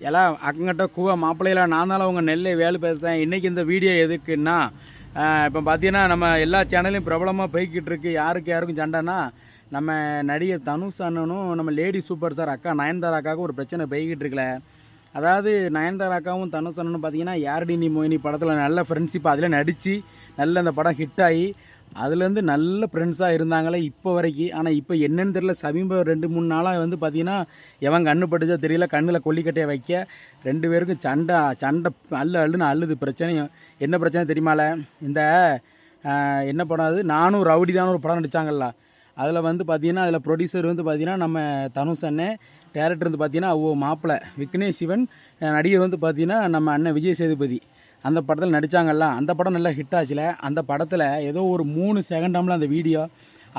எல்லாம் அக்கங்கிட்ட கூவ மாப்பிள்ளையில் நான் தான் அவங்க நெல்லை வேலை பேசுகிறேன். இன்றைக்கி இந்த வீடியோ எதுக்குன்னா, இப்போ பார்த்தீங்கன்னா நம்ம எல்லா சேனல்லையும் பிரபலமாக போய்கிட்டு இருக்கு. யாருக்கும் சண்டைன்னா, நம்ம நடிகர் தனுஷ் அண்ணனும் நம்ம லேடி சூப்பர் ஸ்டார் அக்கா நயன்தாரா அக்காவுக்கும் ஒரு பிரச்சனை போய்கிட்டு இருக்குல்ல. அதாவது நயன்தாரா அக்காவும் தனுஷ் அண்ணனும் பார்த்தீங்கன்னா யாரடி நீ மோகினி படத்தில் நல்ல ஃப்ரெண்ட்ஷிப் அதில் நடித்து நல்ல அந்த படம் ஹிட் ஆகி அதுலேருந்து நல்ல ஃப்ரெண்ட்ஸாக இருந்தாங்களே இப்போ வரைக்கும். ஆனால் இப்போ என்னென்னு தெரியல, சமீபம் 2-3 நாளாக வந்து பார்த்தீங்கன்னா எவன் கண்ணு பட்டுச்சோ தெரியல, கண்ணில் கொல்லிக்கட்டையை வைக்க 2 பேருக்கும் சண்டை அள்ளுன்னு அள்ளுது. பிரச்சனையும் என்ன பிரச்சனை தெரியுமால, இந்த என்ன படம் அது நானும் ரவுடி தான் ஒரு படம் நடித்தாங்கல்ல, அதில் வந்து பார்த்தீங்கன்னா அதில் ப்ரொடியூசர் வந்து பார்த்தீங்கன்னா நம்ம தனுஷ் அண்ணன், டேரக்டர் வந்து பார்த்தீங்கன்னா மாப்பிள்ளை விக்னேஷ் சிவன், நடிகர் வந்து பார்த்தீங்கன்னா நம்ம அண்ணன் விஜய் சேதுபதி. அந்த படத்தில் நடித்தாங்கல்ல, அந்த படம் நல்லா ஹிட் ஆச்சுல. அந்த படத்தில் ஏதோ ஒரு 3 செகண்டாமில்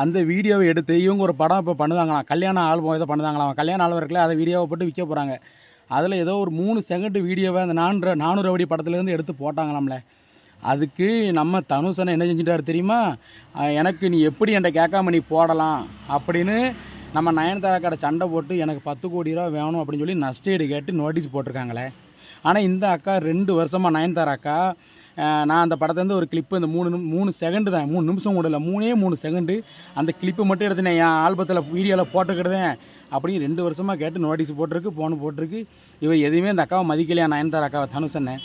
அந்த வீடியோவை எடுத்து இவங்க ஒரு படம் இப்போ பண்ணுதாங்களாம், கல்யாண ஆல்பம் ஏதோ பண்ணுதாங்களாம். கல்யாண ஆல்பம் இருக்குல்ல, அதை வீடியோவை போட்டு விற்க போகிறாங்க. அதில் ஏதோ ஒரு 3 செகண்ட் வீடியோவை அந்த 400 ரவுடி படத்துலேருந்து எடுத்து போட்டாங்களாம்ல. அதுக்கு நம்ம தனுஷனை என்ன செஞ்சிட்டாரு தெரியுமா, எனக்கு நீ எப்படி என்கிட்ட கேட்காம நீ போடலாம் அப்படின்னு நம்ம நயன்தாரா கடை சண்டை போட்டு எனக்கு 10 கோடி ரூபா வேணும் அப்படின்னு சொல்லி நஷ்டஈடு கேட்டு நோட்டீஸ் போட்டிருக்காங்களே. ஆனால் இந்த அக்கா 2 வருஷமாக நயன்தாரா அக்கா, நான் அந்த படத்துலேருந்து ஒரு கிளிப்பு இந்த 3 செகண்டு தான், 3 நிமிஷம் கூட இல்லை, 3 செகண்டு அந்த கிளிப்பு மட்டும் எடுத்துனேன் என் ஆல்பத்தில் வீடியோவில் போட்டுக்கிட்டதேன் அப்படின்னு 2 வருஷமாக கேட்டு நோட்டீஸ் போட்டிருக்கு, ஃபோனு போட்டிருக்கு. எதுவுமே அந்த அக்காவை மதிக்கலையா நயன்தாரா அக்காவை தனுஷனை.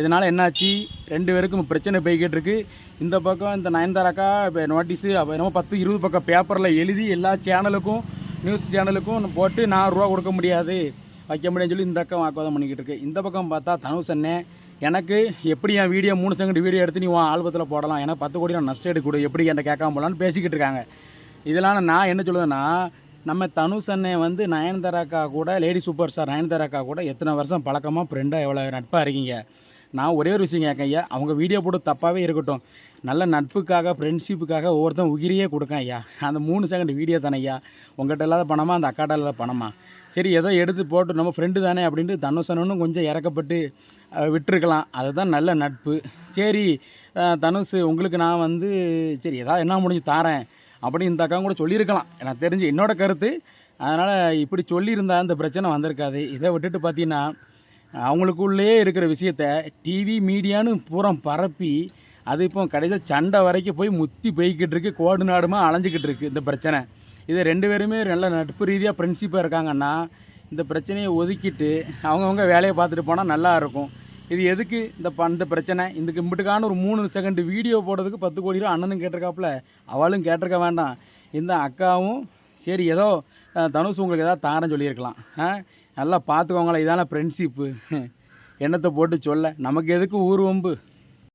இதனால் என்னாச்சு, 2 பேருக்கும் பிரச்சனை போய்கிட்டு இருக்கு. இந்த பக்கம் இந்த நயன்தாரா அக்கா இப்போ நோட்டீஸு அப்போ என்னமோ 10-20 பக்கம் பேப்பரில் எழுதி எல்லா சேனலுக்கும் நியூஸ் சேனலுக்கும் போட்டு நான் ரூபா கொடுக்க முடியாது வைக்க முடியும்னு சொல்லி இந்த பக்கம் வாக்குவாதம் பண்ணிக்கிட்டு இருக்கு. இந்த பக்கம் பார்த்தா தனுஷ் அண்ணே, எனக்கு எப்படி என் வீடியோ 3 செகண்ட் வீடியோ எடுத்து நீ உன் ஆல்பத்தில் போடலாம், ஏன்னா 10 கோடி நான் நஷ்டம் எடுக்க கொடு, எப்படி என்கிட்ட கேட்காம போடலான்னு பேசிக்கிட்டு இருக்காங்க. இதெல்லாம் நான் என்ன சொல்லுவேன்னா, நம்ம தனுஷ் அண்ணே வந்து நயன்தாரா அக்கா கூட, லேடி சூப்பர் ஸ்டார் நயன்தாரா அக்கா கூட எத்தனை வருஷம் பழக்கமாக ஃப்ரெண்டாக எவ்வளோ நட்பாக இருக்கீங்க. நான் ஒரே ஒரு விஷயம் கேட்கேன் ஐயா, அவங்க வீடியோ போட்டு தப்பாகவே இருக்கட்டும், நல்ல நட்புக்காக ஃப்ரெண்ட்ஷிப்புக்காக ஒவ்வொருத்தன் உயிரியே கொடுக்கேன் ஐயா. அந்த 3 செகண்ட் வீடியோ தானே ஐயா, உங்கள்கிட்ட இல்லாத பணமா அந்த அக்காட்ட இல்லாத பணமா, சரி ஏதோ எடுத்து போட்டு நம்ம ஃப்ரெண்டு தானே அப்படின்ட்டு தனுஷனும் கொஞ்சம் இறக்கப்பட்டு விட்டுருக்கலாம். அதுதான் நல்ல நட்பு. சரி தனுஷ் உங்களுக்கு நான் வந்து சரி ஏதாவது என்ன முடிஞ்சு தாரேன் அப்படின்னு இந்த அக்கா கூட சொல்லியிருக்கலாம், எனக்கு தெரிஞ்சு என்னோட கருத்து. அதனால் இப்படி சொல்லியிருந்தா இந்த பிரச்சனை வந்திருக்காது. இதை விட்டுட்டு பார்த்தீங்கன்னா அவங்களுக்குள்ளேயே இருக்கிற விஷயத்த டிவி மீடியான்னு பூரா பரப்பி அது இப்போ கடைசியாக சண்டை வரைக்கும் போய் முத்தி போய்கிட்டு இருக்கு, கோடு நாடுமா அலைஞ்சிக்கிட்டு இருக்குது இந்த பிரச்சனை. இது 2 பேருமே நல்ல நட்பு ரீதியாக ஃப்ரெண்ட்ஷிப்பாக இருக்காங்கன்னா இந்த பிரச்சனையை ஒதுக்கிட்டு அவங்கவுங்க வேலையை பார்த்துட்டு போனால் நல்லா இருக்கும். இது எதுக்கு இந்த பிரச்சனை, இதுக்கு இம்பிட்டுக்கான ஒரு 3 செகண்ட் வீடியோ போடுறதுக்கு 10 கோடி ரூபா அண்ணனும் கேட்டிருக்காப்புல, அவளும் கேட்டிருக்க வேண்டாம். இந்த அக்காவும் சரி ஏதோ தனுஷ் உங்களுக்கு ஏதாவது தாரன்னு சொல்லியிருக்கலாம். நல்லா பார்த்துக்கோங்களேன், இதான ஃப்ரெண்ட்ஷிப்பு. எண்ணத்தை போட்டு சொல்ல நமக்கு எதுக்கு ஊர் வம்பு.